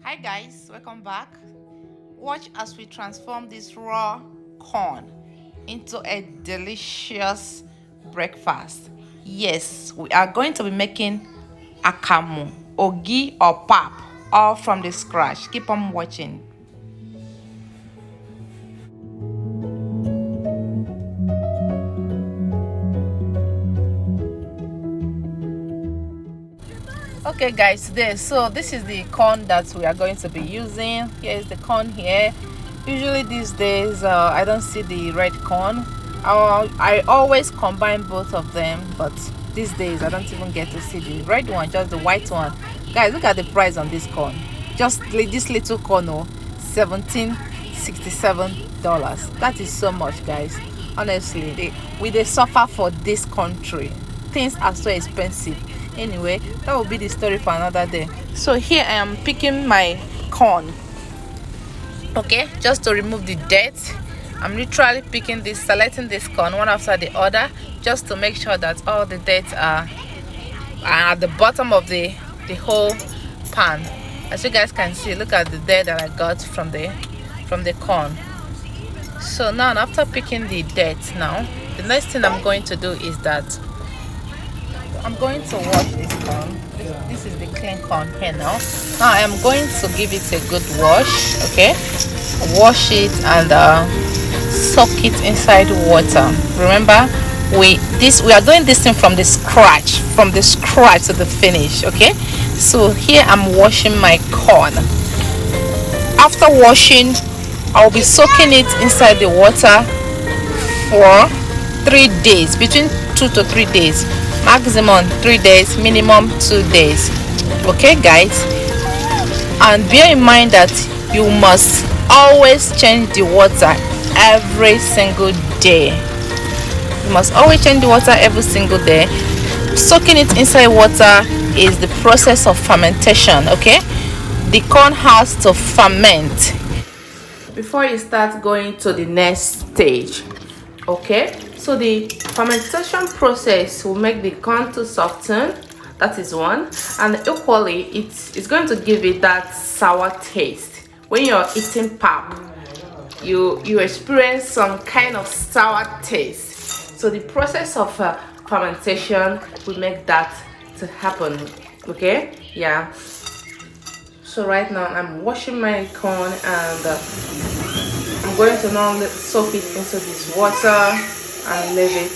Hi guys, welcome back. Watch as we transform this raw corn into a delicious breakfast. Yes, we are going to be making akamu, ogi or pap, all from the scratch. Keep on watching. Okay guys, this is the corn that we are going to be using. Here is the corn here. Usually these days I don't see the red corn. I always combine both of them, but these days I don't even get to see the red one, just the white one. Guys, look at the price on this corn. Just this little corn, $17.67. That is so much, guys. Honestly, they suffer for this country. Things are so expensive. Anyway, that will be the story for another day. So here I am picking my corn, okay, just to remove the dirt. I'm literally picking this, selecting this corn one after the other, just to make sure that all the dirt are at the bottom of the whole pan. As you guys can see, look at the dirt that I got from the corn. So now, after picking the dirt, now the next thing I'm going to do is that I'm going to wash this corn. This is the clean corn here now. Now I am going to give it a good wash, okay? Wash it and soak it inside water. Remember, we are doing this thing from the scratch to the finish, okay? So here I'm washing my corn. After washing, I'll be soaking it inside the water for 3 days, between 2 to 3 days. Maximum 3 days, minimum 2 days. Okay guys, and bear in mind that you must always change the water every single day. You must always change the water every single day. Soaking it inside water is the process of fermentation, okay? The corn has to ferment before you start going to the next stage, okay? So the fermentation process will make the corn to soften. That is one, and equally it's going to give it that sour taste. When you're eating pap, you experience some kind of sour taste. So the process of fermentation will make that to happen, okay? Yeah. So right now I'm washing my corn and I'm going to now soak it into this water and leave it.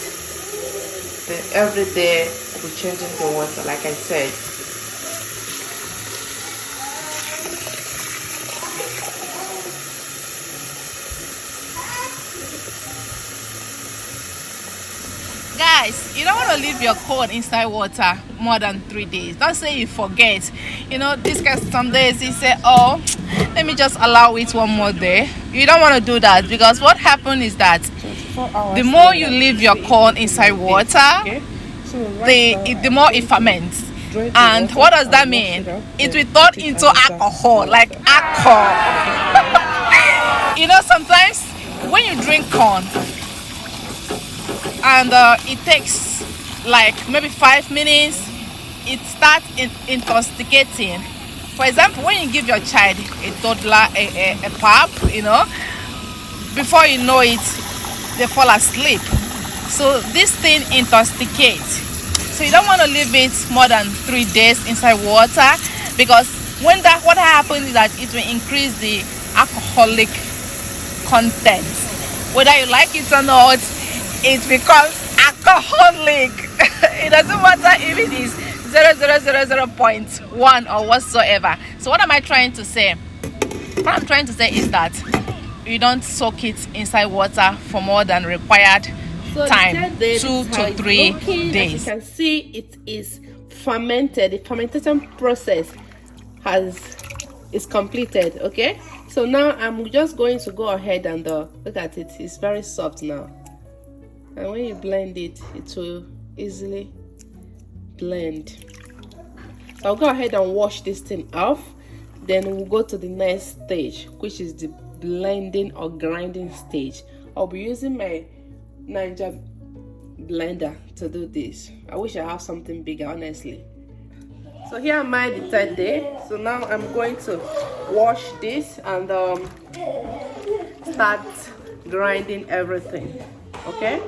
Then every day I'll be changing the water, like I said. Guys, you don't want to leave your corn inside water more than 3 days. Don't say you forget. You know, this guy some days he say, oh, let me just allow it one more day. You don't want to do that, because what happens is that the more you leave your corn inside water, the more it ferments. And what does that mean? It will turn into alcohol, like alcohol. You know, sometimes when you drink corn and it takes like maybe 5 minutes, it starts intoxicating. For example, when you give your child a toddler a pap, you know, before you know it, they fall asleep. So this thing intoxicates. So you don't want to leave it more than 3 days inside water, because what happens is that it will increase the alcoholic content. Whether you like it or not, it becomes alcoholic. It doesn't matter if it is 0.1 or whatsoever. So what am I trying to say? What I'm trying to say is that you don't soak it inside water for more than required time, 2 to 3 days. As you can see, it is fermented. The fermentation process is completed, okay? So now I'm just going to go ahead and look at it. It's very soft now, and when you blend it, it will easily blend. So I'll go ahead and wash this thing off. Then we'll go to the next stage, which is the blending or grinding stage. I'll be using my Ninja blender to do this. I wish I have something bigger, honestly. So here am I, the 3rd day. So now I'm going to wash this and start grinding everything. Okay.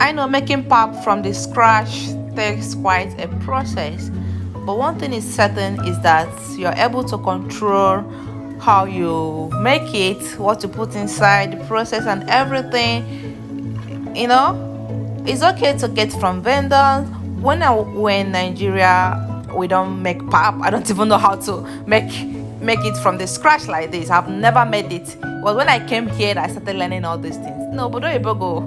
I know making pap from the scratch takes quite a process, but one thing is certain is that you're able to control how you make it, what you put inside, the process and everything. You know, it's okay to get from vendors. When I were in Nigeria, we don't make pap. I don't even know how to make it from the scratch like this. I've never made it. Well, when I came here, I started learning all these things. No, but don't you go,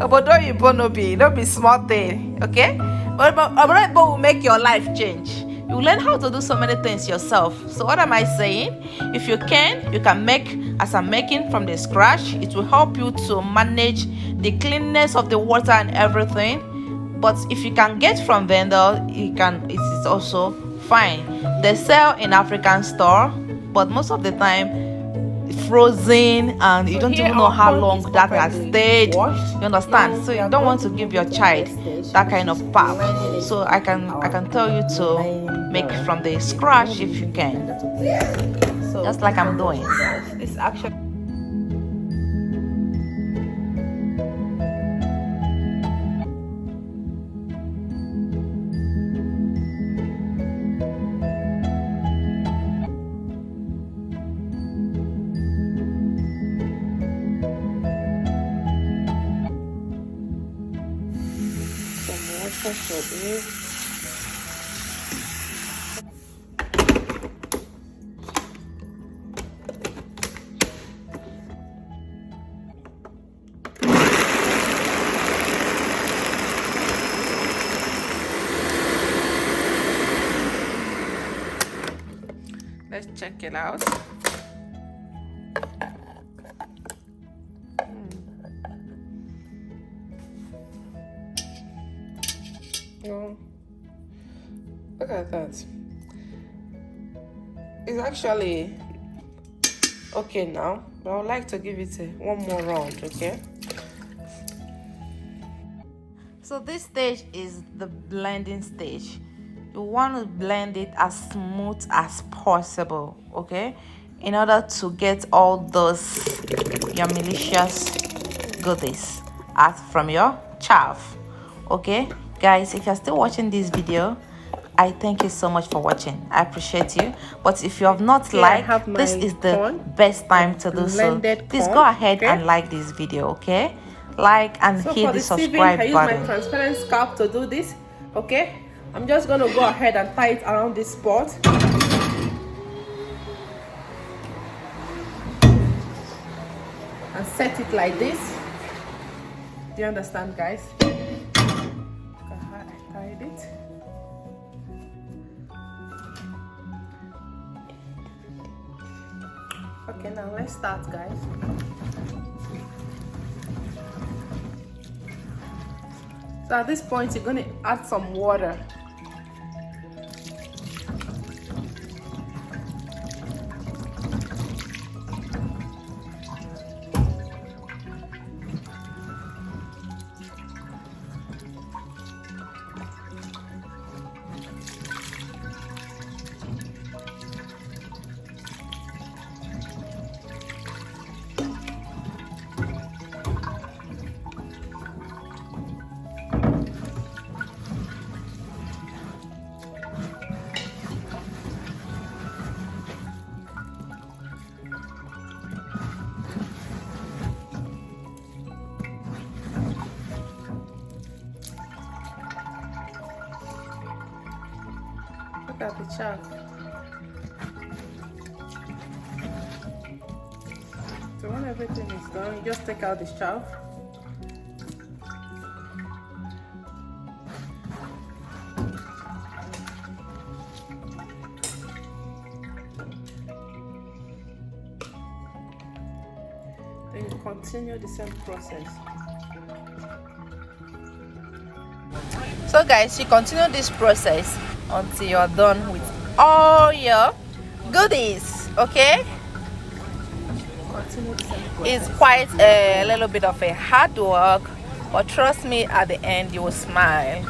but don't you no be small thing, okay? But will make your life change. You learn how to do so many things yourself. So what am I saying? If you can make as I'm making from the scratch. It will help you to manage the cleanness of the water and everything. But if you can get from vendor, it is also fine. They sell in African store, but most of the time frozen, and you don't even know how long that has stayed. You understand? So you don't want to give your child that kind of pap. So I can tell you to make from the scratch if you can, just like I'm doing. It's actually Let's check it out. Oh, look at that. It's actually okay now, but I would like to give it one more round, okay? So this stage is the blending stage. You want to blend it as smooth as possible, okay, in order to get all those your malicious goodies out from your chaff. Okay guys, if you're still watching this video, I thank you so much for watching. I appreciate you. But if you have not liked, this is the best time to do so. Please go ahead and like this video, okay? Like and hit the subscribe button. I use my transparent scalp to do this, okay? I'm just gonna go ahead and tie it around this spot. And set it like this. Do you understand, guys? I tied it. Okay, now let's start, guys. So at this point, you're going to add some water. Look at the chaff. So when everything is done, you just take out the chaff. Then you continue the same process. So guys, you continue this process until you're done with all your goodies. Okay, it's quite a little bit of a hard work, but trust me, at the end you will smile.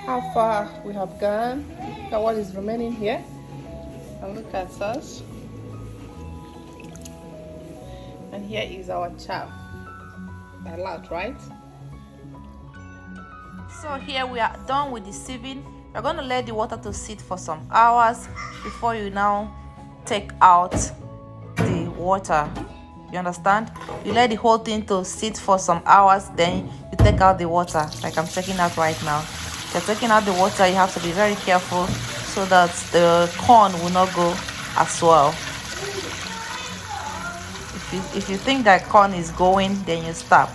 How far we have gone, look at what is remaining here, and look at us. And here is our chaff. A lot, right? So here we are done with the sieving. We're going to let the water to sit for some hours before you now take out the water. You understand? You let the whole thing to sit for some hours, then you take out the water, like I'm taking out right now. If you're taking out the water, you have to be very careful so that the corn will not go as well. If you think that corn is going, then you stop.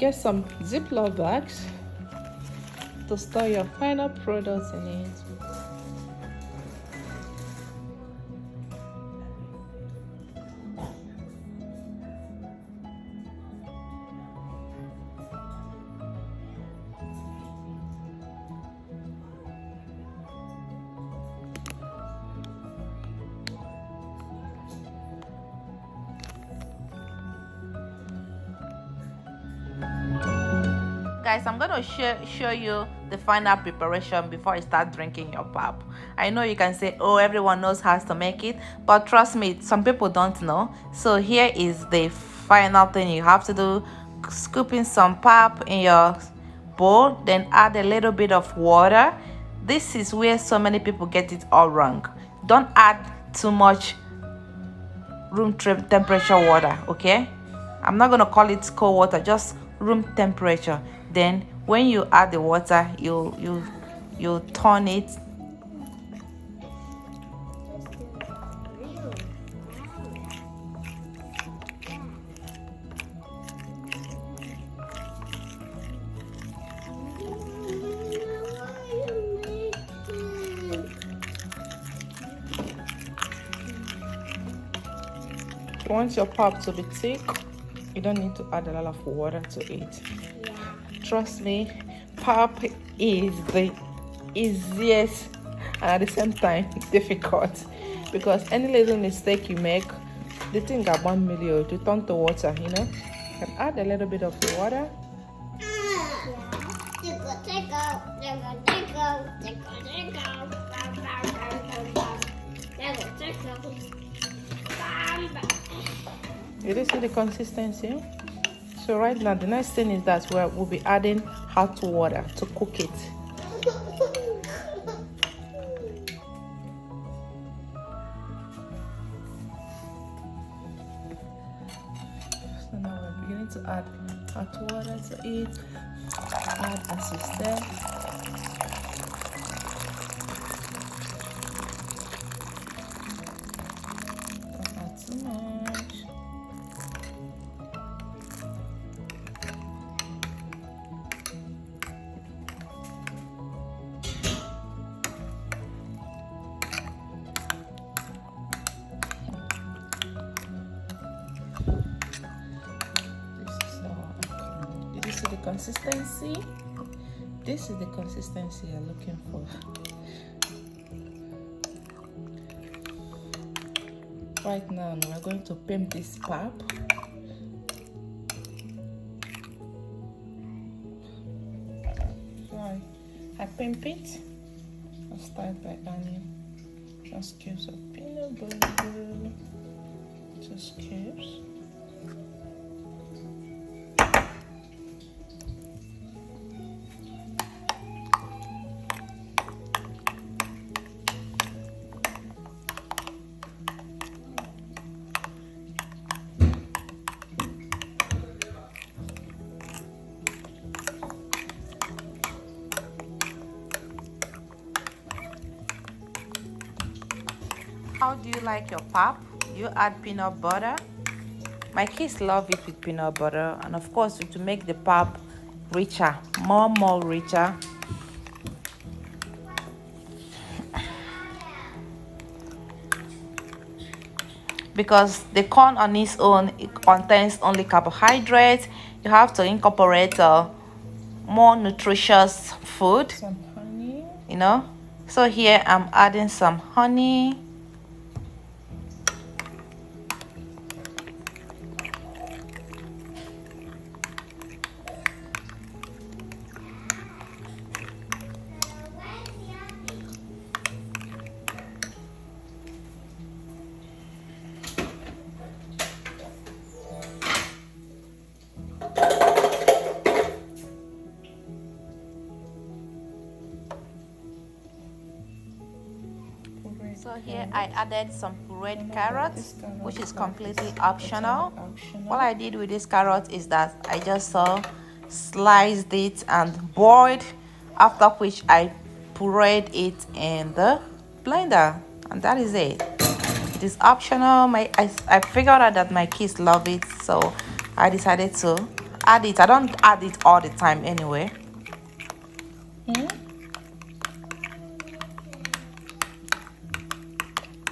Get some Ziploc bags to store your final products in it. Guys, I'm gonna show you the final preparation before you start drinking your pap. I know you can say, oh, everyone knows how to make it, but trust me, some people don't know. So here is the final thing you have to do. Scoop in some pap in your bowl, then add a little bit of water. This is where so many people get it all wrong. Don't add too much room temperature water, okay? I'm not gonna call it cold water, just room temperature. Then when you add the water, you turn it. If you want your pap to be thick, you don't need to add a lot of water to it. Trust me, pap is the easiest and at the same time difficult, because any little mistake you make, the thing got 1 million to turn to water, you know. You can add a little bit of water. You see the consistency? So right now the next thing is that we'll be adding hot water to cook it. So now we're beginning to add hot water to it. Add as you step. Don't add too much. The consistency, this is the consistency you're looking for. Right now we're going to pimp this pap. So I pimp it. I'll start by adding just cubes of peanut butter, just cubes. How do you like your pap? You add peanut butter. My kids love it with peanut butter, and of course to make the pap richer, more richer. Because the corn on its own, it contains only carbohydrates. You have to incorporate more nutritious food. Some honey. You know. So here I'm adding some honey. So here I added some pureed carrots, which is completely optional. What I did with this carrot is that I just sliced it and boiled, after which I pureed it in the blender, and that is it. It is optional. I figured out that my kids love it, so I decided to add it. I don't add it all the time anyway.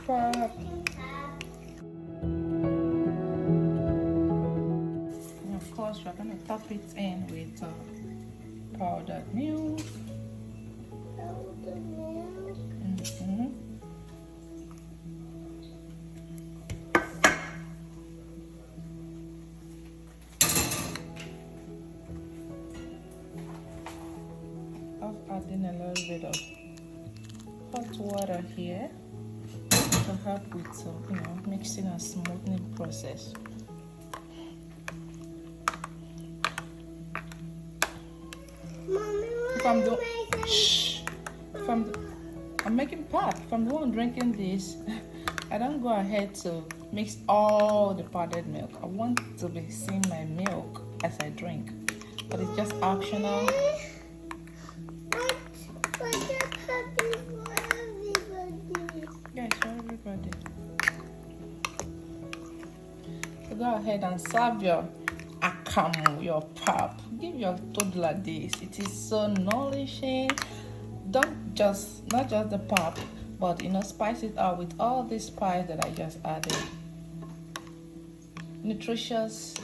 Pap. And of course, we're going to top it in with powdered milk. Adding a little bit of hot water here to help with mixing and smoothing process. If I'm doing, I'm making pap. If I'm the one drinking this, I don't go ahead to mix all the powdered milk. I want to be seeing my milk as I drink, but it's just optional. Yes, for everybody. So go ahead and serve your Akamu, your pap. Give your toddler this. It is so nourishing. Not just the pap, but spice it out with all this spice that I just added. Nutritious